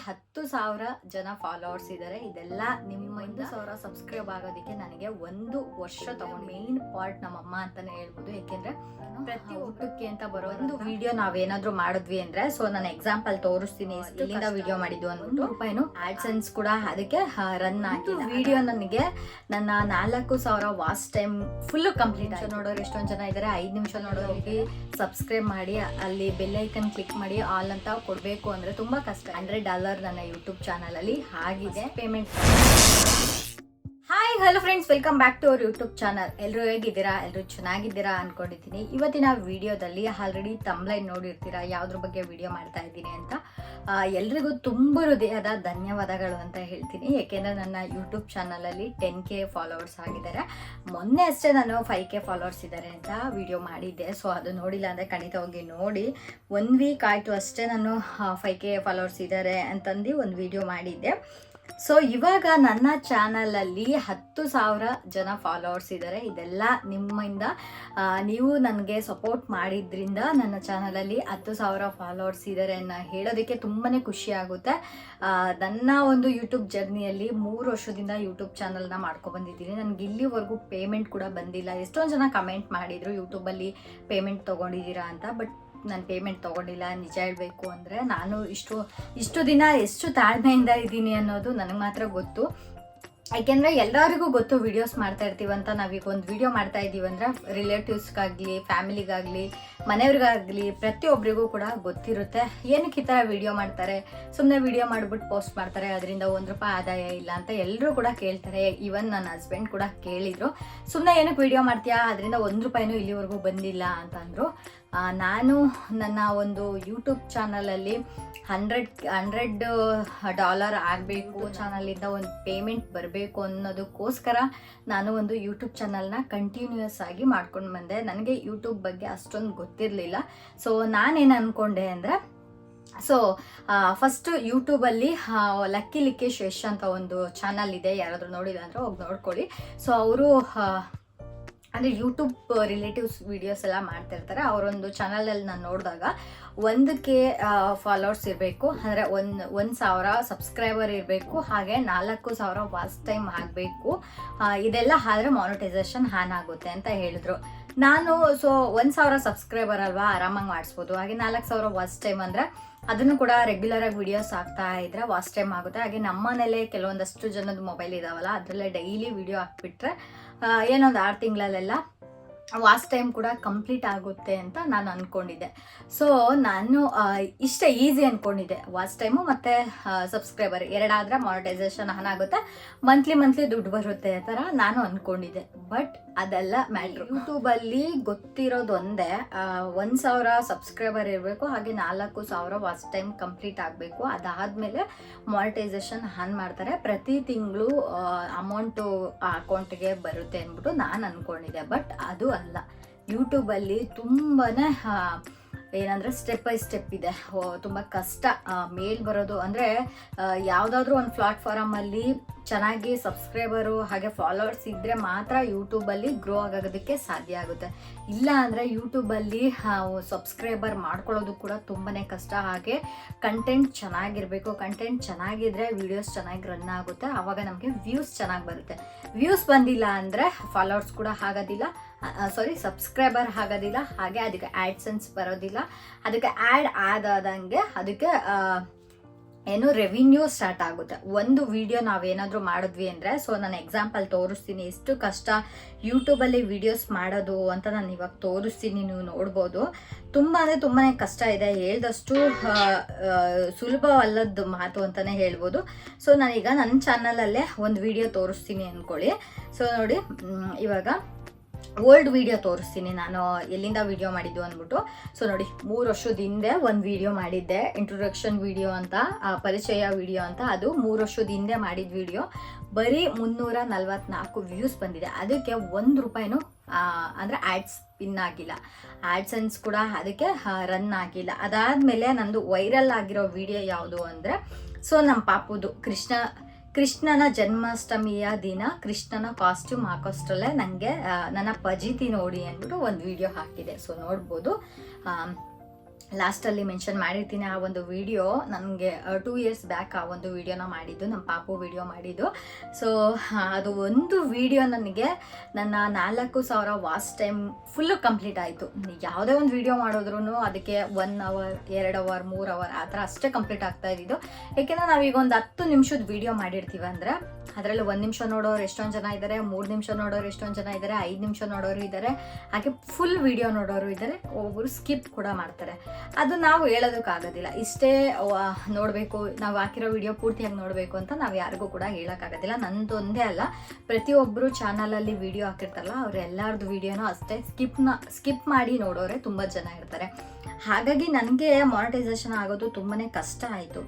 10,000 ಜನ ಫಾಲೋವರ್ಸ್ ಇದ್ದಾರೆ. ಇದೆಲ್ಲ ನಿಮ್ಮ 1,000 ಸಬ್ಸ್ಕ್ರೈಬ್ ಆಗೋದಕ್ಕೆ ನನಗೆ 1 ವರ್ಷ ತಗೊಂಡು ಮೇನ್ ಪಾರ್ಟ್ ನಮ್ಮಮ್ಮ ಅಂತಾನೆ ಹೇಳ್ಬೋದು. ಯಾಕೆಂದ್ರೆ ಪ್ರತಿ ಊಟಕ್ಕೆ ಅಂತ ಬರೋ ಒಂದು ವಿಡಿಯೋ ನಾವೇನಾದ್ರೂ ಮಾಡಿದ್ವಿ ಅಂದ್ರೆ, ಸೊ ನಾನು ಎಕ್ಸಾಂಪಲ್ ತೋರಿಸ್ತೀನಿ ಇಲ್ಲಿಂದ ವಿಡಿಯೋ ಮಾಡಿದ್ದು ಅಂದ್ಬಿಟ್ಟು ರೂಪಾಯಿನು ಆಡ್ಸೆನ್ಸ್ ಕೂಡ ಅದಕ್ಕೆ ರನ್ ಆಗಿಲ್ಲ. ವಿಡಿಯೋ ನನಗೆ ನನ್ನ 4,000 ವಾಚ್ ಟೈಮ್ ಫುಲ್ ಕಂಪ್ಲೀಟ್ ಆಗಿ ನೋಡೋರು ಎಷ್ಟೊಂದು ಜನ ಇದ್ದಾರೆ. 5 ನಿಮಿಷ ನೋಡೋರಿಗೆ ಸಬ್ಸ್ಕ್ರೈಬ್ ಮಾಡಿ ಅಲ್ಲಿ ಬೆಲ್ ಐಕನ್ ಕ್ಲಿಕ್ ಮಾಡಿ ಆಲ್ ಅಂತ ಕೊಡಬೇಕು ಅಂದ್ರೆ ತುಂಬಾ ಕಷ್ಟ. $100 ನನ್ನ ಯೂಟ್ಯೂಬ್ ಚಾನಲ್ ಅಲ್ಲಿ ಆಗಿದೆ payment. Hi hello friends, welcome back to our YouTube channel. ಎಲ್ಲರೂ ಹೇಗಿದ್ದೀರಾ? ಎಲ್ಲರೂ ಚೆನ್ನಾಗಿದ್ದೀರಾ ಅನ್ಕೊಂಡಿದ್ದೀನಿ. ಇವತ್ತಿನ ವಿಡಿಯೋದಲ್ಲಿ ಆಲ್ರೆಡಿ ತಮ್ಲೈನ್ ನೋಡಿರ್ತೀರಾ ಯಾವ್ದ್ರ ಬಗ್ಗೆ ವಿಡಿಯೋ ಮಾಡ್ತಾ ಇದ್ದೀನಿ ಅಂತ. ಎಲ್ರಿಗೂ ತುಂಬ ಹೃದಯದ ಧನ್ಯವಾದಗಳು ಅಂತ ಹೇಳ್ತೀನಿ. ಯಾಕೆಂದರೆ ನನ್ನ ಯೂಟ್ಯೂಬ್ ಚಾನಲಲ್ಲಿ 10K ಫಾಲೋವರ್ಸ್ ಆಗಿದ್ದಾರೆ. ಮೊನ್ನೆ ಅಷ್ಟೇ ನಾನು 5K ಫಾಲೋವರ್ಸ್ ಇದ್ದಾರೆ ಅಂತ ವಿಡಿಯೋ ಮಾಡಿದ್ದೆ. ಸೊ ಅದು ನೋಡಿಲ್ಲ ಅಂದರೆ ಖಂಡಿತ ಹೋಗಿ ನೋಡಿ. 1 ವೀಕ್ ಆಯಿತು ಅಷ್ಟೇ ನಾನು 5K ಫಾಲೋವರ್ಸ್ ಇದ್ದಾರೆ ಅಂತಂದು ಒಂದು ವಿಡಿಯೋ ಮಾಡಿದ್ದೆ. ಸೊ ಇವಾಗ ನನ್ನ ಚಾನಲಲ್ಲಿ 10,000 ಜನ ಫಾಲೋವರ್ಸ್ ಇದ್ದಾರೆ. ಇದೆಲ್ಲ ನಿಮ್ಮಿಂದ ನೀವು ನನಗೆ ಸಪೋರ್ಟ್ ಮಾಡಿದ್ರಿಂದ ನನ್ನ ಚಾನಲಲ್ಲಿ 10,000 ಫಾಲೋವರ್ಸ್ ಇದ್ದಾರೆ ಅನ್ನೋ ಹೇಳೋದಕ್ಕೆ ತುಂಬಾ ಖುಷಿ ಆಗುತ್ತೆ. ನನ್ನ ಒಂದು ಯೂಟ್ಯೂಬ್ ಜರ್ನಿಯಲ್ಲಿ 3 ವರ್ಷದಿಂದ ಯೂಟ್ಯೂಬ್ ಚಾನಲ್ನ ಮಾಡ್ಕೊಬಂದಿದ್ದೀನಿ. ನನಗೆ ಇಲ್ಲಿವರೆಗೂ ಪೇಮೆಂಟ್ ಕೂಡ ಬಂದಿಲ್ಲ. ಎಷ್ಟೊಂದು ಜನ ಕಮೆಂಟ್ ಮಾಡಿದರು ಯೂಟ್ಯೂಬಲ್ಲಿ ಪೇಮೆಂಟ್ ತೊಗೊಂಡಿದ್ದೀರಾ ಅಂತ. ಬಟ್ ನಾನು ಪೇಮೆಂಟ್ ತೊಗೊಂಡಿಲ್ಲ. ನಿಜ ಹೇಳಬೇಕು ಅಂದರೆ ನಾನು ಇಷ್ಟು ದಿನ ಎಷ್ಟು ತಾಳ್ಮೆಯಿಂದ ಇದ್ದೀನಿ ಅನ್ನೋದು ನನಗೆ ಮಾತ್ರ ಗೊತ್ತು. ಯಾಕೆಂದರೆ ಎಲ್ಲರಿಗೂ ಗೊತ್ತು ವಿಡಿಯೋಸ್ ಮಾಡ್ತಾ ಇರ್ತೀವಂತ. ನಾವೀಗ ಒಂದು ವಿಡಿಯೋ ಮಾಡ್ತಾ ಇದ್ದೀವಿ ಅಂದರೆ ರಿಲೇಟಿವ್ಸ್ಗಾಗಲಿ ಫ್ಯಾಮಿಲಿಗಾಗಲಿ ಮನೆಯವ್ರಿಗಾಗಲಿ ಪ್ರತಿಯೊಬ್ಬರಿಗೂ ಕೂಡ ಗೊತ್ತಿರುತ್ತೆ ಏನಕ್ಕೆ ಈ ಥರ ವಿಡಿಯೋ ಮಾಡ್ತಾರೆ. ಸುಮ್ಮನೆ ವಿಡಿಯೋ ಮಾಡಿಬಿಟ್ಟು ಪೋಸ್ಟ್ ಮಾಡ್ತಾರೆ, ಅದರಿಂದ ₹1 ಆದಾಯ ಇಲ್ಲ ಅಂತ ಎಲ್ಲರೂ ಕೂಡ ಕೇಳ್ತಾರೆ. ಈವನ್ ನನ್ನ ಹಸ್ಬೆಂಡ್ ಕೂಡ ಕೇಳಿದರು, ಸುಮ್ಮನೆ ಏನಕ್ಕೆ ವಿಡಿಯೋ ಮಾಡ್ತೀಯಾ, ಅದರಿಂದ ₹1 ಇಲ್ಲಿವರೆಗೂ ಬಂದಿಲ್ಲ ಅಂತಂದರು. ನಾನು ನನ್ನ ಒಂದು ಯೂಟ್ಯೂಬ್ ಚಾನಲಲ್ಲಿ $100 ಆಗಬೇಕು, ಚಾನಲಿಂದ ಒಂದು ಪೇಮೆಂಟ್ ಬರಬೇಕು ಅನ್ನೋದಕ್ಕೋಸ್ಕರ ನಾನು ಒಂದು ಯೂಟ್ಯೂಬ್ ಚಾನಲ್ನ ಕಂಟಿನ್ಯೂಯಸ್ ಆಗಿ ಮಾಡ್ಕೊಂಡು ಬಂದೆ. ನನಗೆ ಯೂಟ್ಯೂಬ್ ಬಗ್ಗೆ ಅಷ್ಟೊಂದು ಗೊತ್ತಿರಲಿಲ್ಲ. ಸೊ ನಾನೇನು ಅಂದ್ಕೊಂಡೆ ಅಂದರೆ, ಸೊ ಫಸ್ಟ್ ಯೂಟ್ಯೂಬಲ್ಲಿ ಲಕ್ಕಿ ಲಿಕ್ಕೇಶ್ ಯಶ್ ಅಂತ ಒಂದು ಚಾನಲ್ ಇದೆ. ಯಾರಾದರೂ ನೋಡಿಲ್ಲ ಅಂದರೆ ಹೋಗಿ ನೋಡ್ಕೊಳ್ಳಿ. ಸೊ ಅವರು ಅಂದರೆ ಯೂಟ್ಯೂಬ್ ರಿಲೇಟಿವ್ಸ್ ವೀಡಿಯೋಸ್ ಎಲ್ಲ ಮಾಡ್ತಿರ್ತಾರೆ. ಅವರೊಂದು ಚಾನಲಲ್ಲಿ ನಾನು ನೋಡಿದಾಗ 1K ಫಾಲೋವರ್ಸ್ ಇರಬೇಕು, ಅಂದರೆ 1,000 ಸಬ್ಸ್ಕ್ರೈಬರ್ ಇರಬೇಕು, ಹಾಗೆ 4,000 ವಾಚ್ ಟೈಮ್ ಆಗಬೇಕು. ಇದೆಲ್ಲ ಆದರೆ ಮಾನಿಟೈಸೇಷನ್ ಆನ್ ಆಗುತ್ತೆ ಅಂತ ಹೇಳಿದ್ರು. ನಾನು 1,000 ಸಬ್ಸ್ಕ್ರೈಬರ್ ಅಲ್ವಾ, ಆರಾಮಾಗಿ ಮಾಡಿಸ್ಬೋದು. ಹಾಗೆ 4,000 ವಾಚ್ ಟೈಮ್ ಅಂದರೆ ಅದನ್ನು ಕೂಡ ರೆಗ್ಯುಲರಾಗಿ ವಿಡಿಯೋಸ್ ಆಗ್ತಾ ಇದ್ರೆ ವಾಚ್ ಟೈಮ್ ಆಗುತ್ತೆ. ಹಾಗೆ ನಮ್ಮ ಮನೇಲೆ ಕೆಲವೊಂದಷ್ಟು ಜನದ ಮೊಬೈಲ್ ಇದಾವಲ್ಲ, ಅದರಲ್ಲೇ ಡೈಲಿ ವಿಡಿಯೋ ಹಾಕ್ಬಿಟ್ರೆ ಏನೊಂದು 6 ತಿಂಗಳಲ್ಲೆಲ್ಲ ವಾಚ್ ಟೈಮ್ ಕೂಡ ಕಂಪ್ಲೀಟ್ ಆಗುತ್ತೆ ಅಂತ ನಾನು ಅಂದ್ಕೊಂಡಿದ್ದೆ. ಸೊ ನಾನು ಇಷ್ಟ ಈಸಿ ಅಂದ್ಕೊಂಡಿದ್ದೆ. ವಾಚ್ ಟೈಮು ಮತ್ತು ಸಬ್ಸ್ಕ್ರೈಬರ್ ಎರಡಾದರೆ ಮಾನಿಟೈಸೇಷನ್ ಆನ್ ಆಗುತ್ತೆ, ಮಂತ್ಲಿ ದುಡ್ಡು ಬರುತ್ತೆ ಆ ಥರ ನಾನು ಅಂದ್ಕೊಂಡಿದ್ದೆ. ಬಟ್ ಅದೆಲ್ಲ ಮ್ಯಾಟ್ರು. ಯೂಟ್ಯೂಬಲ್ಲಿ ಗೊತ್ತಿರೋದು ಒಂದೇ, 1,000 ಸಬ್ಸ್ಕ್ರೈಬರ್ ಇರಬೇಕು, ಹಾಗೆ 4,000 ವಾಚ್ ಟೈಮ್ ಕಂಪ್ಲೀಟ್ ಆಗಬೇಕು. ಅದಾದಮೇಲೆ ಮಾನಿಟೈಸೇಷನ್ ಆನ್ ಮಾಡ್ತಾರೆ. ಪ್ರತಿ ತಿಂಗಳು ಅಮೌಂಟು ಅಕೌಂಟಿಗೆ ಬರುತ್ತೆ ಅಂದ್ಬಿಟ್ಟು ನಾನು ಅಂದ್ಕೊಂಡಿದ್ದೆ. ಬಟ್ ಅದು ಅಲ್ಲ. ಯೂಟ್ಯೂಬಲ್ಲಿ ತುಂಬಾ ಏನಂದರೆ ಸ್ಟೆಪ್ ಬೈ ಸ್ಟೆಪ್ ಇದೆ. ತುಂಬ ಕಷ್ಟ ಮೇಲ್ ಬರೋದು. ಅಂದರೆ ಯಾವುದಾದ್ರೂ ಒಂದು ಪ್ಲಾಟ್ಫಾರಮಲ್ಲಿ ಚೆನ್ನಾಗಿ ಸಬ್ಸ್ಕ್ರೈಬರು ಹಾಗೆ ಫಾಲೋವರ್ಸ್ ಇದ್ದರೆ ಮಾತ್ರ ಯೂಟ್ಯೂಬಲ್ಲಿ ಗ್ರೋ ಆಗೋದಕ್ಕೆ ಸಾಧ್ಯ ಆಗುತ್ತೆ. ಇಲ್ಲ ಅಂದರೆ ಯೂಟ್ಯೂಬಲ್ಲಿ ಸಬ್ಸ್ಕ್ರೈಬರ್ ಮಾಡ್ಕೊಳ್ಳೋದು ಕೂಡ ತುಂಬಾ ಕಷ್ಟ. ಹಾಗೆ ಕಂಟೆಂಟ್ ಚೆನ್ನಾಗಿರಬೇಕು. ಕಂಟೆಂಟ್ ಚೆನ್ನಾಗಿದ್ದರೆ ವೀಡಿಯೋಸ್ ಚೆನ್ನಾಗಿ ರನ್ ಆಗುತ್ತೆ, ಆವಾಗ ನಮಗೆ ವ್ಯೂಸ್ ಚೆನ್ನಾಗಿ ಬರುತ್ತೆ. ವ್ಯೂಸ್ ಬಂದಿಲ್ಲ ಅಂದರೆ ಫಾಲೋವರ್ಸ್ ಕೂಡ ಆಗೋದಿಲ್ಲ, ಸಬ್ಸ್ಕ್ರೈಬರ್ ಆಗೋದಿಲ್ಲ, ಹಾಗೆ ಅದಕ್ಕೆ ಆ್ಯಡ್ಸೆನ್ಸ್ ಬರೋದಿಲ್ಲ. ಅದಕ್ಕೆ ಆ್ಯಡ್ ಆದಂಗೆ ಅದಕ್ಕೆ ಏನು ರೆವಿನ್ಯೂ ಸ್ಟಾರ್ಟ್ ಆಗುತ್ತೆ. ಒಂದು ವಿಡಿಯೋ ನಾವೇನಾದರೂ ಮಾಡಿದ್ವಿ ಅಂದರೆ, ಸೊ ನಾನು ಎಕ್ಸಾಂಪಲ್ ತೋರಿಸ್ತೀನಿ ಎಷ್ಟು ಕಷ್ಟ ಯೂಟ್ಯೂಬಲ್ಲಿ ವಿಡಿಯೋಸ್ ಮಾಡೋದು ಅಂತ ನಾನು ಇವಾಗ ತೋರಿಸ್ತೀನಿ, ನೀವು ನೋಡ್ಬೋದು. ತುಂಬ ಕಷ್ಟ ಇದೆ. ಹೇಳ್ದಷ್ಟು ಸುಲಭವಲ್ಲದ ಮಾತು ಅಂತಲೇ ಹೇಳ್ಬೋದು. ಸೊ ನಾನೀಗ ನನ್ನ ಚಾನಲಲ್ಲೇ ಒಂದು ವಿಡಿಯೋ ತೋರಿಸ್ತೀನಿ ಅಂದ್ಕೊಳ್ಳಿ. ಸೊ ನೋಡಿ, ಇವಾಗ ಓಲ್ಡ್ ವಿಡಿಯೋ ತೋರಿಸ್ತೀನಿ ನಾನು ಎಲ್ಲಿಂದ ವಿಡಿಯೋ ಮಾಡಿದ್ದು ಅಂದ್ಬಿಟ್ಟು. ಸೊ ನೋಡಿ, 3 ವರ್ಷದ ಹಿಂದೆ ಒಂದು ವಿಡಿಯೋ ಮಾಡಿದ್ದೆ, ಇಂಟ್ರೊಡಕ್ಷನ್ ವಿಡಿಯೋ ಅಂತ, ಪರಿಚಯ ವಿಡಿಯೋ ಅಂತ. ಅದು 3 ವರ್ಷದ ಹಿಂದೆ ಮಾಡಿದ ವಿಡಿಯೋ. ಬರೀ 344 ವ್ಯೂಸ್ ಬಂದಿದೆ. ಅದಕ್ಕೆ ₹1 ಅಂದರೆ ಆ್ಯಡ್ಸ್ ಪಿನ್ ಆಗಿಲ್ಲ, ಆ್ಯಡ್ಸೆನ್ಸ್ ಕೂಡ ಅದಕ್ಕೆ ರನ್ ಆಗಿಲ್ಲ. ಅದಾದಮೇಲೆ ನಂದು ವೈರಲ್ ಆಗಿರೋ ವಿಡಿಯೋ ಯಾವುದು ಅಂದರೆ, ಸೊ ನಮ್ಮ ಪಾಪುದು ಕೃಷ್ಣನ ಜನ್ಮಾಷ್ಟಮಿಯ ದಿನ ಕೃಷ್ಣನ ಕಾಸ್ಟ್ಯೂಮ್ ಹಾಕೋಷ್ಟರಲ್ಲೇ ನನಗೆ ನನ್ನ ಪಜಿತಿ ನೋಡಿ ಅಂದ್ಬಿಟ್ಟು ಒಂದು ವಿಡಿಯೋ ಹಾಕಿದೆ. ಸೊ ನೋಡ್ಬೋದು. ಲಾಸ್ಟಲ್ಲಿ ಮೆನ್ಷನ್ ಮಾಡಿರ್ತೀನಿ. ಆ ಒಂದು ವಿಡಿಯೋ ನನಗೆ 2 ಇಯರ್ಸ್ ಬ್ಯಾಕ್ ಆ ಒಂದು ವಿಡಿಯೋನ ಮಾಡಿದ್ದು, ನಮ್ಮ ಪಾಪು ವಿಡಿಯೋ ಮಾಡಿದ್ದು. ಸೊ ಅದು ಒಂದು ವಿಡಿಯೋ ನನಗೆ ನನ್ನ 4,000 ವಾಚ್ ಟೈಮ್ ಫುಲ್ಲು ಕಂಪ್ಲೀಟ್ ಆಯಿತು. ಯಾವುದೇ ಒಂದು ವಿಡಿಯೋ ಮಾಡಿದ್ರೂ ಅದಕ್ಕೆ 1 ಅವರ್ 2 ಅವರ್ 3 ಅವರ್ ಆ ಥರ ಅಷ್ಟೇ ಕಂಪ್ಲೀಟ್ ಆಗ್ತಾ ಇದ್ದಿದ್ದು. ಏಕೆಂದರೆ ನಾವೀಗ ಒಂದು 10 ನಿಮಿಷದ ವಿಡಿಯೋ ಮಾಡಿರ್ತೀವಿ ಅಂದರೆ ಅದರಲ್ಲಿ 1 ನಿಮಿಷ ನೋಡೋರು ಎಷ್ಟೊಂದು ಜನ ಇದ್ದಾರೆ, 3 ನಿಮಿಷ ನೋಡೋರು ಎಷ್ಟೊಂದು ಜನ ಇದ್ದಾರೆ, 5 ನಿಮಿಷ ನೋಡೋರು ಇದ್ದಾರೆ, ಹಾಗೆ ಫುಲ್ ವಿಡಿಯೋ ನೋಡೋರು ಇದ್ದಾರೆ, ಒಬ್ಬೊಬ್ಬರು ಸ್ಕಿಪ್ ಕೂಡ ಮಾಡ್ತಾರೆ. ಅದು ನಾವು ಹೇಳೋದಕ್ಕಾಗೋದಿಲ್ಲ. ಇಷ್ಟೇ ನೋಡಬೇಕು, ನಾವು ಹಾಕಿರೋ ವಿಡಿಯೋ ಪೂರ್ತಿಯಾಗಿ ನೋಡಬೇಕು ಅಂತ ನಾವು ಯಾರಿಗೂ ಕೂಡ ಹೇಳೋಕ್ಕಾಗೋದಿಲ್ಲ. ನಂದೊಂದೇ ಅಲ್ಲ, ಪ್ರತಿಯೊಬ್ಬರು ಚಾನಲಲ್ಲಿ ವಿಡಿಯೋ ಹಾಕಿರ್ತಾರಲ್ಲ ಅವ್ರು ಎಲ್ಲರದ್ದು ವಿಡಿಯೋನೂ ಅಷ್ಟೇ ಸ್ಕಿಪ್ ಮಾಡಿ ನೋಡೋರೆ ತುಂಬ ಜನ ಇರ್ತಾರೆ. ಹಾಗಾಗಿ ನನಗೆ ಮಾನಿಟೈಸೇಷನ್ ಆಗೋದು ತುಂಬಾ ಕಷ್ಟ ಆಯಿತು.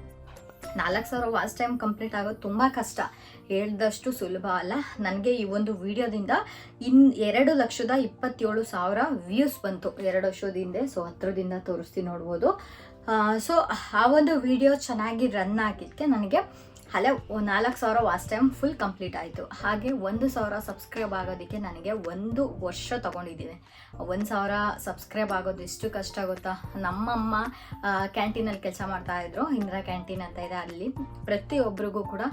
4,000 ವಾಚ್ ಟೈಮ್ ಕಂಪ್ಲೀಟ್ ಆಗೋದು ತುಂಬ ಕಷ್ಟ, ಹೇಳ್ದಷ್ಟು ಸುಲಭ ಅಲ್ಲ. ನನಗೆ ಈ ಒಂದು ವಿಡಿಯೋದಿಂದ 2,27,000 ವ್ಯೂಸ್ ಬಂತು 2 ವರ್ಷದಿಂದ. ಸೊ ಹತ್ರದಿಂದ ತೋರಿಸ್ತೀನಿ, ನೋಡ್ಬೋದು. ಸೊ ಆ ಒಂದು ವಿಡಿಯೋ ಚೆನ್ನಾಗಿ ರನ್ ಆಗಿದ್ದಕ್ಕೆ ನನಗೆ 4,000 ವಾಚ್ ಟೈಮ್ ಫುಲ್ ಕಂಪ್ಲೀಟ್ ಆಯಿತು. ಹಾಗೆ 1,000 ಸಬ್ಸ್ಕ್ರೈಬ್ ಆಗೋದಕ್ಕೆ ನನಗೆ 1 ವರ್ಷ ತೊಗೊಂಡಿದ್ದೀನಿ. 1,000 ಸಬ್ಸ್ಕ್ರೈಬ್ ಆಗೋದು ಎಷ್ಟು ಕಷ್ಟ ಗೊತ್ತಾ? ನಮ್ಮಮ್ಮ ಕ್ಯಾಂಟೀನಲ್ಲಿ ಕೆಲಸ ಮಾಡ್ತಾಯಿದ್ರು, ಇಂದಿರಾ ಕ್ಯಾಂಟೀನ್ ಅಂತ ಇದೆ. ಅಲ್ಲಿ ಪ್ರತಿಯೊಬ್ಬರಿಗೂ ಕೂಡ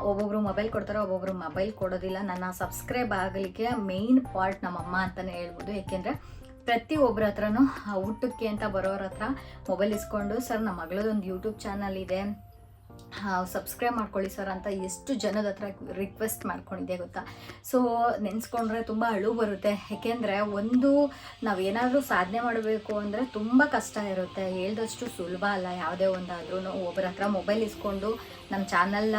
ಒಬ್ಬೊಬ್ಬರು ಮೊಬೈಲ್ ಕೊಡ್ತಾರೆ, ಒಬ್ಬೊಬ್ಬರು ಮೊಬೈಲ್ ಕೊಡೋದಿಲ್ಲ. ನನ್ನ ಸಬ್ಸ್ಕ್ರೈಬ್ ಆಗಲಿಕ್ಕೆ ಮೇಯ್ನ್ ಪಾರ್ಟ್ ನಮ್ಮಮ್ಮ ಅಂತಲೇ ಹೇಳ್ಬೋದು. ಏಕೆಂದರೆ ಪ್ರತಿಯೊಬ್ಬರ ಹತ್ರನೂ ಊಟಕ್ಕೆ ಅಂತ ಬರೋರ ಹತ್ರ ಮೊಬೈಲ್ ಇಸ್ಕೊಂಡು, ಸರ್ ನಮ್ಮ ಮಗಳದೊಂದು ಯೂಟ್ಯೂಬ್ ಚಾನಲ್ ಇದೆ, ಸಬ್ಸ್ಕ್ರೈಬ್ ಮಾಡ್ಕೊಳ್ಳಿ ಸರ್ ಅಂತ ಎಷ್ಟು ಜನದ ಹತ್ರ ರಿಕ್ವೆಸ್ಟ್ ಮಾಡ್ಕೊಂಡಿದ್ದೆ ಗೊತ್ತಾ? ಸೊ ನೆನೆಸ್ಕೊಂಡ್ರೆ ತುಂಬ ಅಳು ಬರುತ್ತೆ. ಏಕೆಂದರೆ ನಾವೇನಾದರೂ ಸಾಧನೆ ಮಾಡಬೇಕು ಅಂದರೆ ತುಂಬ ಕಷ್ಟ ಇರುತ್ತೆ, ಹೇಳ್ದಷ್ಟು ಸುಲಭ ಅಲ್ಲ. ಯಾವುದೇ ಒಂದಾದ್ರೂ ಒಬ್ಬರ ಹತ್ರ ಮೊಬೈಲ್ ಇಸ್ಕೊಂಡು ನಮ್ಮ ಚಾನಲ್ನ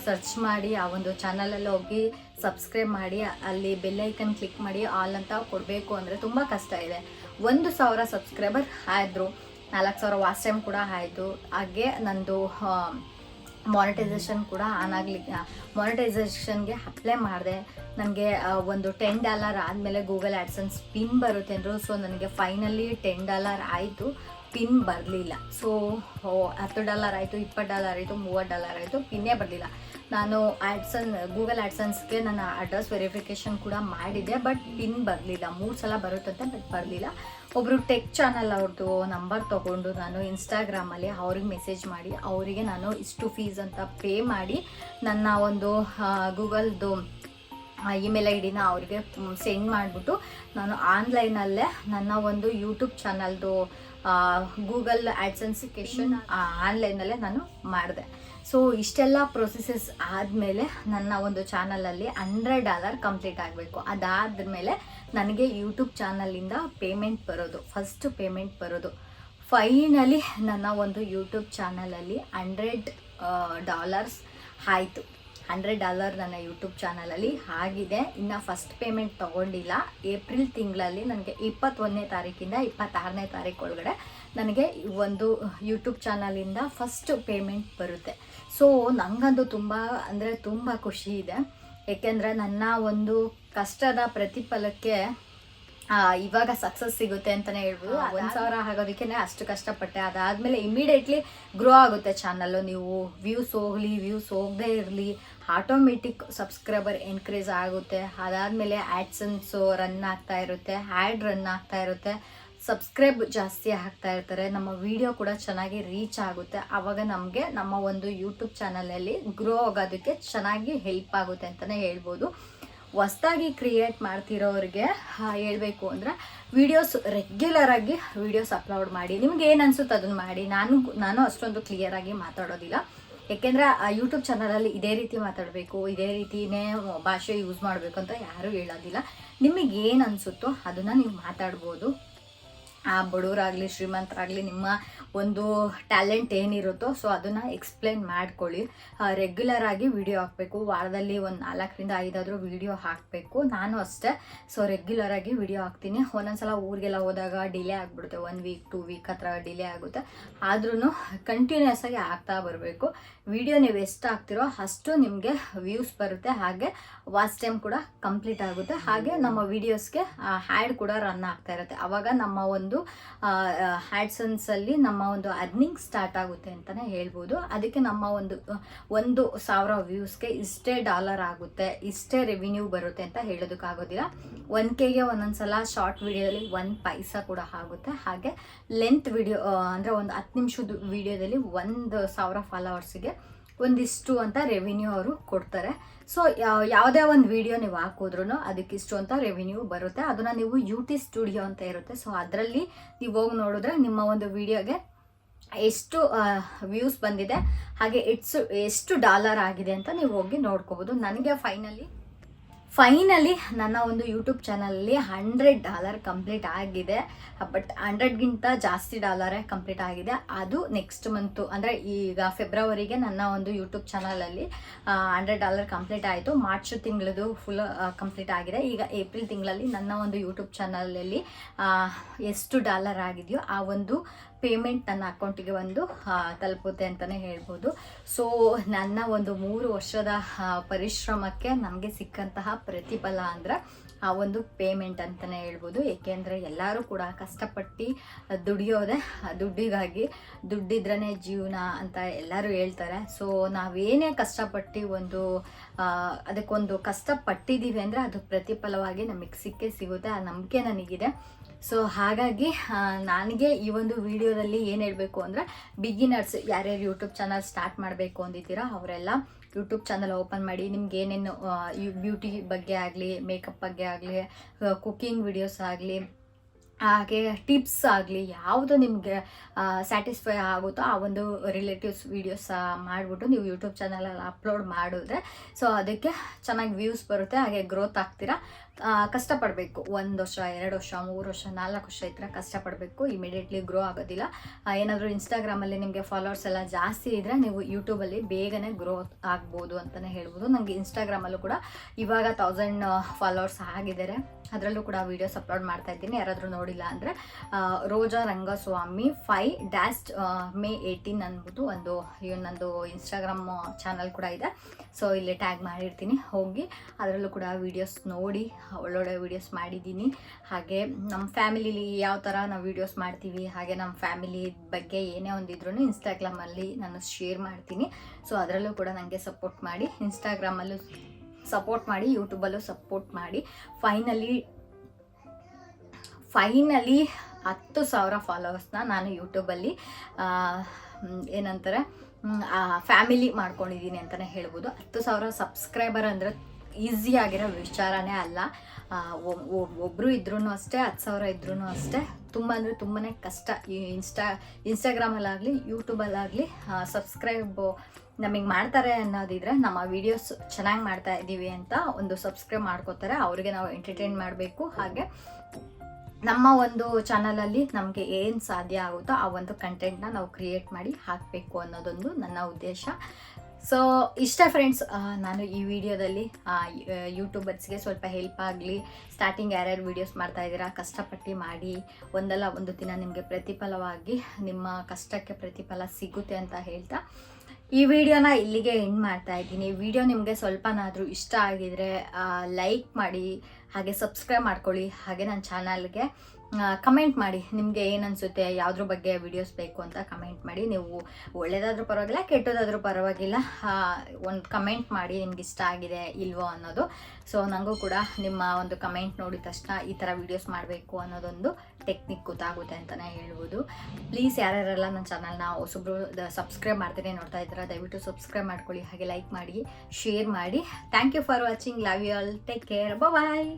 ಸರ್ಚ್ ಮಾಡಿ ಆ ಒಂದು ಚಾನಲಲ್ಲಿ ಹೋಗಿ ಸಬ್ಸ್ಕ್ರೈಬ್ ಮಾಡಿ ಅಲ್ಲಿ ಬೆಲ್ ಐಕನ್ ಕ್ಲಿಕ್ ಮಾಡಿ ಆಲ್ ಅಂತ ಕೊಡಬೇಕು ಅಂದರೆ ತುಂಬ ಕಷ್ಟ ಇದೆ. 1,000 ಸಬ್ಸ್ಕ್ರೈಬರ್ ಆದರು, 4,000 ವಾಚ್ ಟೈಮ್ ಕೂಡ ಆಯಿತು. ಹಾಗೆ ನಂದು ಮಾನಿಟೈಸೇಷನ್ ಕೂಡ ಮಾನಿಟೈಸೇಷನ್ಗೆ ಅಪ್ಲೈ ಮಾಡಿದೆ. ನನಗೆ ಒಂದು $10 ಆದಮೇಲೆ ಗೂಗಲ್ ಆ್ಯಡ್ಸೆನ್ಸ್ ಪಿನ್ ಬರುತ್ತೆ ಅಂದರು. ಸೊ ನನಗೆ ಫೈನಲಿ $10 ಆಯಿತು, ಪಿನ್ ಬರಲಿಲ್ಲ. ಸೊ $10 ಆಯಿತು, $20 ಆಯಿತು, $30 ಆಯಿತು, ಪಿನ್ನೇ ಬರಲಿಲ್ಲ. ನಾನು ಗೂಗಲ್ ಆ್ಯಡ್ಸೆನ್ಸ್ಗೆ ನನ್ನ ಅಡ್ರೆಸ್ ವೆರಿಫಿಕೇಷನ್ ಕೂಡ ಮಾಡಿದ್ದೆ, ಬಟ್ ಪಿನ್ ಬರಲಿಲ್ಲ. 3 ಸಲ ಬರುತ್ತಂತೆ, ಬಟ್ ಬರಲಿಲ್ಲ. ಒಬ್ಬರು ಟೆಕ್ ಚಾನಲ್ ಅವ್ರದ್ದು ನಂಬರ್ ತೊಗೊಂಡು ನಾನು ಇನ್ಸ್ಟಾಗ್ರಾಮಲ್ಲಿ ಅವ್ರಿಗೆ ಮೆಸೇಜ್ ಮಾಡಿ ಅವರಿಗೆ ನಾನು ಇಷ್ಟು ಫೀಸ್ ಅಂತ ಪೇ ಮಾಡಿ ನನ್ನ ಒಂದು ಗೂಗಲ್ದು ಇಮೇಲ್ ಐ ಡಿನ ಅವ್ರಿಗೆ ಸೆಂಡ್ ಮಾಡಿಬಿಟ್ಟು ನಾನು ಆನ್ಲೈನಲ್ಲೇ ನನ್ನ ಒಂದು ಯೂಟ್ಯೂಬ್ ಚಾನಲ್ದು ಗೂಗಲ್ ಆ್ಯಡ್ಸೆನ್ಸಿಕೇಷನ್ ಆನ್ಲೈನಲ್ಲೇ ನಾನು ಮಾಡಿದೆ. ಸೊ ಇಷ್ಟೆಲ್ಲ ಪ್ರೊಸೆಸಸ್ ಆದಮೇಲೆ ನನ್ನ ಒಂದು ಚಾನಲಲ್ಲಿ $100 ಕಂಪ್ಲೀಟ್ ಆಗಬೇಕು. ಅದಾದಮೇಲೆ ನನಗೆ ಯೂಟ್ಯೂಬ್ ಚಾನಲಿಂದ ಪೇಮೆಂಟ್ ಬರೋದು, ಫಸ್ಟ್ ಪೇಮೆಂಟ್ ಬರೋದು. ಫೈನಲಿ ನನ್ನ ಒಂದು ಯೂಟ್ಯೂಬ್ ಚಾನಲಲ್ಲಿ $100 ಆಯಿತು. $100 ನನ್ನ ಯೂಟ್ಯೂಬ್ ಚಾನಲಲ್ಲಿ ಆಗಿದೆ. ಇನ್ನು ಫಸ್ಟ್ ಪೇಮೆಂಟ್ ತೊಗೊಂಡಿಲ್ಲ. ಏಪ್ರಿಲ್ ತಿಂಗಳಲ್ಲಿ ನನಗೆ 21ನೇ ತಾರೀಕಿಂದ 26ನೇ ತಾರೀಕು ಒಳಗಡೆ ನನಗೆ ಒಂದು ಯೂಟ್ಯೂಬ್ ಚಾನಲಿಂದ ಫಸ್ಟ್ ಪೇಮೆಂಟ್ ಬರುತ್ತೆ. ಸೊ ನನಗಂತೂ ತುಂಬ ಖುಷಿ ಇದೆ. ಏಕೆಂದರೆ ನನ್ನ ಒಂದು ಕಷ್ಟದ ಪ್ರತಿಫಲಕ್ಕೆ ಇವಾಗ ಸಕ್ಸಸ್ ಸಿಗುತ್ತೆ ಅಂತಲೇ ಹೇಳ್ಬೋದು. 1,000 ಆಗೋದಕ್ಕೆ ಅಷ್ಟು ಕಷ್ಟಪಟ್ಟೆ. ಅದಾದಮೇಲೆ ಇಮಿಡಿಯೇಟ್ಲಿ ಗ್ರೋ ಆಗುತ್ತೆ ಚಾನಲ್ಲು. ನೀವು ವ್ಯೂಸ್ ಹೋಗಲಿ ವ್ಯೂಸ್ ಹೋಗದೇ ಇರಲಿ, ಆಟೋಮೆಟಿಕ್ ಸಬ್ಸ್ಕ್ರೈಬರ್ ಎನ್ಕ್ರೀಸ್ ಆಗುತ್ತೆ. ಅದಾದಮೇಲೆ ಆ್ಯಡ್ಸೆನ್ಸು ರನ್ ಆಗ್ತಾ ಇರುತ್ತೆ, ಆ್ಯಡ್ ರನ್ ಆಗ್ತಾ ಇರುತ್ತೆ, ಸಬ್ಸ್ಕ್ರೈಬ್ ಜಾಸ್ತಿ ಆಗ್ತಾ ಇರ್ತಾರೆ, ನಮ್ಮ ವಿಡಿಯೋ ಕೂಡ ಚೆನ್ನಾಗಿ ರೀಚ್ ಆಗುತ್ತೆ. ಆವಾಗ ನಮಗೆ ನಮ್ಮ ಒಂದು ಯೂಟ್ಯೂಬ್ ಚಾನಲಲ್ಲಿ ಗ್ರೋ ಆಗೋದಕ್ಕೆ ಚೆನ್ನಾಗಿ ಹೆಲ್ಪ್ ಆಗುತ್ತೆ ಅಂತಲೇ ಹೇಳ್ಬೋದು. ಹೊಸ್ದಾಗಿ ಕ್ರಿಯೇಟ್ ಮಾಡ್ತಿರೋರಿಗೆ ಹೇಳಬೇಕು ಅಂದರೆ ರೆಗ್ಯುಲರಾಗಿ ವೀಡಿಯೋಸ್ ಅಪ್ಲೋಡ್ ಮಾಡಿ. ನಿಮ್ಗೆ ಏನು ಅನಿಸುತ್ತೆ ಅದನ್ನು ಮಾಡಿ. ನಾನು ಅಷ್ಟೊಂದು ಕ್ಲಿಯರಾಗಿ ಮಾತಾಡೋದಿಲ್ಲ. ಏಕೆಂದರೆ ಯೂಟ್ಯೂಬ್ ಚಾನಲಲ್ಲಿ ಇದೇ ರೀತಿ ಮಾತಾಡಬೇಕು, ಇದೇ ರೀತಿಯೇ ಭಾಷೆ ಯೂಸ್ ಮಾಡಬೇಕು ಅಂತ ಯಾರೂ ಹೇಳೋದಿಲ್ಲ. ನಿಮಗೆ ಏನು ಅನಿಸುತ್ತೋ ಅದನ್ನು ನೀವು ಮಾತಾಡ್ಬೋದು. ಬಡವರಾಗಲಿ ಶ್ರೀಮಂತರಾಗಲಿ ನಿಮ್ಮ ಒಂದು ಟ್ಯಾಲೆಂಟ್ ಏನಿರುತ್ತೋ ಸೊ ಅದನ್ನು ಎಕ್ಸ್ಪ್ಲೇನ್ ಮಾಡ್ಕೊಳ್ಳಿ. ರೆಗ್ಯುಲರಾಗಿ ವಿಡಿಯೋ ಹಾಕಬೇಕು. ವಾರದಲ್ಲಿ ಒಂದು 4ರಿಂದ 5 ವಿಡಿಯೋ ಹಾಕಬೇಕು. ನಾನು ಅಷ್ಟೇ. ಸೊ ರೆಗ್ಯುಲರಾಗಿ ವಿಡಿಯೋ ಹಾಕ್ತೀನಿ. ಒಂದೊಂದ್ಸಲ ಊರಿಗೆಲ್ಲ ಹೋದಾಗ ಡಿಲೇ ಆಗಿಬಿಡುತ್ತೆ, 1 ವೀಕ್ 2 ವೀಕ್ ಹತ್ರ ಡಿಲೇ ಆಗುತ್ತೆ. ಆದ್ರೂ ಕಂಟಿನ್ಯೂಸ್ ಆಗಿ ಆಗ್ತಾ ಬರಬೇಕು. ವಿಡಿಯೋ ನೀವು ಎಷ್ಟು ಹಾಕ್ತಿರೋ ಅಷ್ಟು ನಿಮಗೆ ವ್ಯೂಸ್ ಬರುತ್ತೆ, ಹಾಗೆ ವಾಚ್ ಟೈಮ್ ಕೂಡ ಕಂಪ್ಲೀಟ್ ಆಗುತ್ತೆ. ಹಾಗೆ ನಮ್ಮ ವಿಡಿಯೋಸ್ಗೆ ಹ್ಯಾಡ್ ಕೂಡ ರನ್ ಆಗ್ತಾ ಇರುತ್ತೆ. ಆವಾಗ ನಮ್ಮ ಒಂದು ಹೇಳ್ಬೋದು. ಆ್ಯಡ್ಸನ್ಸಲ್ಲಿ ನಮ್ಮ ಒಂದು ಅರ್ನಿಂಗ್ ಸ್ಟಾರ್ಟ್ ಆಗುತ್ತೆ ಅಂತಲೇ ಹೇಳ್ಬೋದು. ಅದಕ್ಕೆ ನಮ್ಮ ಒಂದು 1,000 ವ್ಯೂಸ್ಗೆ ಇಷ್ಟೇ ಡಾಲರ್ ಆಗುತ್ತೆ, ಇಷ್ಟೇ ರೆವಿನ್ಯೂ ಬರುತ್ತೆ ಅಂತ ಹೇಳೋದಕ್ಕಾಗೋದಿಲ್ಲ. 1Kಗೆ ಒಂದೊಂದ್ಸಲ ಶಾರ್ಟ್ ವಿಡಿಯೋದಲ್ಲಿ 1 ಪೈಸಾ ಕೂಡ ಆಗುತ್ತೆ. ಹಾಗೆ ಲೆಂತ್ ವಿಡಿಯೋ ಅಂದರೆ ಒಂದು 10 ನಿಮಿಷದ ವಿಡಿಯೋದಲ್ಲಿ 1,000 ಫಾಲೋವರ್ಸಿಗೆ ಒಂದಿಷ್ಟು ಅಂತ ರೆವಿನ್ಯೂ ಅವರು ಕೊಡ್ತಾರೆ. ಸೊ ಯಾವುದೇ ಒಂದು ವಿಡಿಯೋ ನೀವು ಹಾಕಿದ್ರೂ ಅದಕ್ಕಿಷ್ಟು ಅಂತ ರೆವಿನ್ಯೂ ಬರುತ್ತೆ. ಅದನ್ನು ನೀವು UT ಸ್ಟುಡಿಯೋ ಅಂತ ಇರುತ್ತೆ. ಸೊ ಅದರಲ್ಲಿ ನೀವು ಹೋಗಿ ನೋಡಿದ್ರೆ ನಿಮ್ಮ ಒಂದು ವಿಡಿಯೋಗೆ ಎಷ್ಟು ವ್ಯೂಸ್ ಬಂದಿದೆ ಹಾಗೆ ಎಷ್ಟು ಡಾಲರ್ ಆಗಿದೆ ಅಂತ ನೀವು ಹೋಗಿ ನೋಡ್ಕೋಬೋದು. ನನಗೆ ಫೈನಲಿ ನನ್ನ ಒಂದು ಯೂಟ್ಯೂಬ್ ಚಾನಲಲ್ಲಿ $100 ಕಂಪ್ಲೀಟ್ ಆಗಿದೆ. ಬಟ್ 100ಗಿಂತ ಜಾಸ್ತಿ ಡಾಲರೇ ಕಂಪ್ಲೀಟ್ ಆಗಿದೆ. ಅದು ನೆಕ್ಸ್ಟ್ ಮಂತು ಅಂದರೆ ಈಗ ಫೆಬ್ರವರಿಗೆ ನನ್ನ ಒಂದು ಯೂಟ್ಯೂಬ್ ಚಾನಲಲ್ಲಿ $100 ಕಂಪ್ಲೀಟ್ ಆಯಿತು. ಮಾರ್ಚ್ ತಿಂಗಳದು ಫುಲ್ ಕಂಪ್ಲೀಟ್ ಆಗಿದೆ. ಈಗ ಏಪ್ರಿಲ್ ತಿಂಗಳಲ್ಲಿ ನನ್ನ ಒಂದು ಯೂಟ್ಯೂಬ್ ಚಾನಲಲ್ಲಿ ಎಷ್ಟು ಡಾಲರ್ ಆಗಿದೆಯೋ ಆ ಒಂದು ಪೇಮೆಂಟ್ ನನ್ನ ಅಕೌಂಟಿಗೆ ತಲುಪುತ್ತೆ ಅಂತಲೇ ಹೇಳ್ಬೋದು. ಸೊ ನನ್ನ ಒಂದು 3 ವರ್ಷದ ಪರಿಶ್ರಮಕ್ಕೆ ನಮಗೆ ಸಿಕ್ಕಂತಹ ಪ್ರತಿಫಲ ಅಂದರೆ ಆ ಒಂದು ಪೇಮೆಂಟ್ ಅಂತಲೇ ಹೇಳ್ಬೋದು. ಏಕೆಂದರೆ ಎಲ್ಲರೂ ಕೂಡ ಕಷ್ಟಪಟ್ಟು ದುಡಿಯೋದೆ ದುಡ್ಡಿಗಾಗಿ, ದುಡ್ಡಿದ್ರೇ ಜೀವನ ಅಂತ ಎಲ್ಲರೂ ಹೇಳ್ತಾರೆ. ಸೊ ನಾವೇನೇ ಕಷ್ಟಪಟ್ಟು ಅದಕ್ಕೊಂದು ಕಷ್ಟಪಟ್ಟಿದ್ದೀವಿ ಅಂದರೆ ಅದು ಪ್ರತಿಫಲವಾಗಿ ನಮಗೆ ಸಿಗುತ್ತೆ. ಆ ನಂಬಿಕೆ ನನಗಿದೆ. ಸೊ ಹಾಗಾಗಿ ನನಗೆ ಈ ಒಂದು ವಿಡಿಯೋದಲ್ಲಿ ಏನು ಹೇಳಬೇಕು ಅಂದರೆ, ಬಿಗಿನರ್ಸ್ ಯಾರ್ಯಾರು ಯೂಟ್ಯೂಬ್ ಚಾನಲ್ ಸ್ಟಾರ್ಟ್ ಮಾಡಬೇಕು ಅಂದಿದ್ದೀರಾ ಅವರೆಲ್ಲ ಯೂಟ್ಯೂಬ್ ಚಾನಲ್ ಓಪನ್ ಮಾಡಿ. ನಿಮ್ಗೆ ಏನೇನು ಬ್ಯೂಟಿ ಬಗ್ಗೆ ಆಗಲಿ, ಮೇಕಪ್ ಬಗ್ಗೆ ಆಗಲಿ, ಕುಕ್ಕಿಂಗ್ ವಿಡಿಯೋಸ್ ಆಗಲಿ, ಹಾಗೆ ಟಿಪ್ಸ್ ಆಗಲಿ, ಯಾವುದು ನಿಮಗೆ ಸ್ಯಾಟಿಸ್ಫೈ ಆಗುತ್ತೋ ಆ ಒಂದು ರಿಲೇಟಿವ್ಸ್ ವೀಡಿಯೋಸ್ ಮಾಡಿಬಿಟ್ಟು ನೀವು ಯೂಟ್ಯೂಬ್ ಚಾನಲಲ್ಲಿ ಅಪ್ಲೋಡ್ ಮಾಡಿದ್ರೆ ಸೊ ಅದಕ್ಕೆ ಚೆನ್ನಾಗಿ ವ್ಯೂಸ್ ಬರುತ್ತೆ. ಹಾಗೆ ಗ್ರೋತ್ ಆಗ್ತೀರಾ. ಕಷ್ಟಪಡಬೇಕು. 1 ವರ್ಷ, 2 ವರ್ಷ, 3 ವರ್ಷ, 4 ವರ್ಷ ಈ ಥರ ಕಷ್ಟಪಡಬೇಕು. ಇಮಿಡಿಯೇಟ್ಲಿ ಗ್ರೋ ಆಗೋದಿಲ್ಲ. ಏನಾದರೂ ಇನ್ಸ್ಟಾಗ್ರಾಮಲ್ಲಿ ನಿಮಗೆ ಫಾಲೋವರ್ಸ್ ಎಲ್ಲ ಜಾಸ್ತಿ ಇದ್ದರೆ ನೀವು ಯೂಟ್ಯೂಬಲ್ಲಿ ಬೇಗನೆ ಗ್ರೋತ್ ಆಗ್ಬೋದು ಅಂತಲೇ ಹೇಳ್ಬೋದು. ನನಗೆ ಇನ್ಸ್ಟಾಗ್ರಾಮಲ್ಲೂ ಕೂಡ ಇವಾಗ 1000 ಫಾಲೋವರ್ಸ್ ಆಗಿದ್ದಾರೆ. ಅದರಲ್ಲೂ ಕೂಡ ವೀಡಿಯೋಸ್ ಅಪ್ಲೋಡ್ ಮಾಡ್ತಾ ಇದ್ದೀನಿ. ಯಾರಾದರೂ ನೋಡಿಲ್ಲ ಅಂದರೆ ರೋಜಾ ರಂಗಸ್ವಾಮಿ 5-May 18 ಅಂದ್ಬಿಟ್ಟು ನಂದು ಇನ್ಸ್ಟಾಗ್ರಾಮ್ ಚಾನಲ್ ಕೂಡ ಇದೆ. ಸೊ ಇಲ್ಲಿ ಟ್ಯಾಗ್ ಮಾಡಿರ್ತೀನಿ, ಹೋಗಿ ಅದರಲ್ಲೂ ಕೂಡ ವೀಡಿಯೋಸ್ ನೋಡಿ. ಒಳ್ಳೊಳ್ಳೆ ವೀಡಿಯೋಸ್ ಮಾಡಿದ್ದೀನಿ. ಹಾಗೆ ನಮ್ಮ ಫ್ಯಾಮಿಲಿಲಿ ಯಾವ ಥರ ನಾವು ವೀಡಿಯೋಸ್ ಮಾಡ್ತೀವಿ, ಹಾಗೆ ನಮ್ಮ ಫ್ಯಾಮಿಲಿ ಬಗ್ಗೆ ಏನೇ ಒಂದಿದ್ರೂ ಇನ್ಸ್ಟಾಗ್ರಾಮಲ್ಲಿ ನಾನು ಶೇರ್ ಮಾಡ್ತೀನಿ. ಸೊ ಅದರಲ್ಲೂ ಕೂಡ ನನಗೆ ಸಪೋರ್ಟ್ ಮಾಡಿ, ಇನ್ಸ್ಟಾಗ್ರಾಮಲ್ಲೂ ಸಪೋರ್ಟ್ ಮಾಡಿ, ಯೂಟ್ಯೂಬಲ್ಲೂ ಸಪೋರ್ಟ್ ಮಾಡಿ. ಫೈನಲಿ 10,000 ಫಾಲೋವರ್ಸ್ನ ನಾನು ಯೂಟ್ಯೂಬಲ್ಲಿ ಏನಂತಾರೆ ಫ್ಯಾಮಿಲಿ ಮಾಡ್ಕೊಂಡಿದ್ದೀನಿ ಅಂತಲೇ ಹೇಳ್ಬೋದು. 10,000 ಸಬ್ಸ್ಕ್ರೈಬರ್ ಅಂದರೆ ಈಸಿ ಆಗಿರೋ ವಿಚಾರನೇ ಅಲ್ಲ. ಒಬ್ಬರು ಇದ್ರೂ ಅಷ್ಟೇ, 10,000 ಇದ್ರೂ ಅಷ್ಟೇ ತುಂಬ ಅಂದರೆ ತುಂಬಾ ಕಷ್ಟ. ಈ ಇನ್ಸ್ಟಾಗ್ರಾಮಲ್ಲಾಗಲಿ ಯೂಟ್ಯೂಬಲ್ಲಾಗಲಿ ಸಬ್ಸ್ಕ್ರೈಬ್ ನಮಗೆ ಮಾಡ್ತಾರೆ ಅನ್ನೋದಿದ್ರೆ ನಮ್ಮ ವೀಡಿಯೋಸ್ ಚೆನ್ನಾಗಿ ಮಾಡ್ತಾ ಇದ್ದೀವಿ ಅಂತ ಒಂದು ಸಬ್ಸ್ಕ್ರೈಬ್ ಮಾಡ್ಕೋತಾರೆ. ಅವ್ರಿಗೆ ನಾವು ಎಂಟರ್ಟೈನ್ ಮಾಡಬೇಕು. ಹಾಗೆ ನಮ್ಮ ಒಂದು ಚಾನಲಲ್ಲಿ ನಮಗೆ ಏನು ಸಾಧ್ಯ ಆಗುತ್ತೋ ಆ ಒಂದು ಕಂಟೆಂಟ್ನ ನಾವು ಕ್ರಿಯೇಟ್ ಮಾಡಿ ಹಾಕಬೇಕು ಅನ್ನೋದೊಂದು ನನ್ನ ಉದ್ದೇಶ. ಸೊ ಇಷ್ಟ ಫ್ರೆಂಡ್ಸ್, ನಾನು ಈ ವಿಡಿಯೋದಲ್ಲಿ ಯೂಟ್ಯೂಬರ್ಸ್ಗೆ ಸ್ವಲ್ಪ ಹೆಲ್ಪ್ ಆಗಲಿ. ಸ್ಟಾರ್ಟಿಂಗ್ ಯಾರ್ಯಾರು ವೀಡಿಯೋಸ್ ಮಾಡ್ತಾ ಇದ್ದೀರಾ ಕಷ್ಟಪಟ್ಟು ಮಾಡಿ, ಒಂದಲ್ಲ ಒಂದು ದಿನ ನಿಮಗೆ ಪ್ರತಿಫಲವಾಗಿ ನಿಮ್ಮ ಕಷ್ಟಕ್ಕೆ ಪ್ರತಿಫಲ ಸಿಗುತ್ತೆ ಅಂತ ಹೇಳ್ತಾ ಈ ವಿಡಿಯೋನ ಇಲ್ಲಿಗೆ ಎಂಡ್ ಮಾಡ್ತಾ ಇದ್ದೀನಿ. ವಿಡಿಯೋ ನಿಮಗೆ ಸ್ವಲ್ಪನಾದರೂ ಇಷ್ಟ ಆಗಿದರೆ ಲೈಕ್ ಮಾಡಿ, ಹಾಗೆ ಸಬ್ಸ್ಕ್ರೈಬ್ ಮಾಡ್ಕೊಳ್ಳಿ. ಹಾಗೆ ನನ್ನ ಚಾನಲ್ಗೆ ಕಮೆಂಟ್ ಮಾಡಿ, ನಿಮಗೆ ಏನು ಅನಿಸುತ್ತೆ, ಯಾವುದ್ರ ಬಗ್ಗೆ ವಿಡಿಯೋಸ್ ಬೇಕು ಅಂತ ಕಮೆಂಟ್ ಮಾಡಿ. ನೀವು ಒಳ್ಳೇದಾದರೂ ಪರವಾಗಿಲ್ಲ, ಕೆಟ್ಟದಾದರೂ ಪರವಾಗಿಲ್ಲ, ಒಂದು ಕಮೆಂಟ್ ಮಾಡಿ ನಿಮ್ಗೆ ಇಷ್ಟ ಆಗಿದೆ ಇಲ್ವೋ ಅನ್ನೋದು. ಸೊ ನನಗೂ ಕೂಡ ನಿಮ್ಮ ಒಂದು ಕಮೆಂಟ್ ನೋಡಿದ ತಕ್ಷಣ ಈ ಥರ ವೀಡಿಯೋಸ್ ಮಾಡಬೇಕು ಅನ್ನೋದೊಂದು ಟೆಕ್ನಿಕ್ ಗೊತ್ತಾಗುತ್ತೆ ಅಂತಲೇ ಹೇಳ್ಬೋದು. ಪ್ಲೀಸ್ ಯಾರ್ಯಾರೆಲ್ಲ ನನ್ನ ಚಾನಲ್ನ ಹೊಸಬ್ರು ಸಬ್ಸ್ಕ್ರೈಬ್ ಮಾಡ್ತೀನಿ ನೋಡ್ತಾ ಇದ್ದೀರಾ, ದಯವಿಟ್ಟು ಸಬ್ಸ್ಕ್ರೈಬ್ ಮಾಡ್ಕೊಳ್ಳಿ, ಹಾಗೆ ಲೈಕ್ ಮಾಡಿ, ಶೇರ್ ಮಾಡಿ. Thank you for watching. Love you all. Take care. Bye.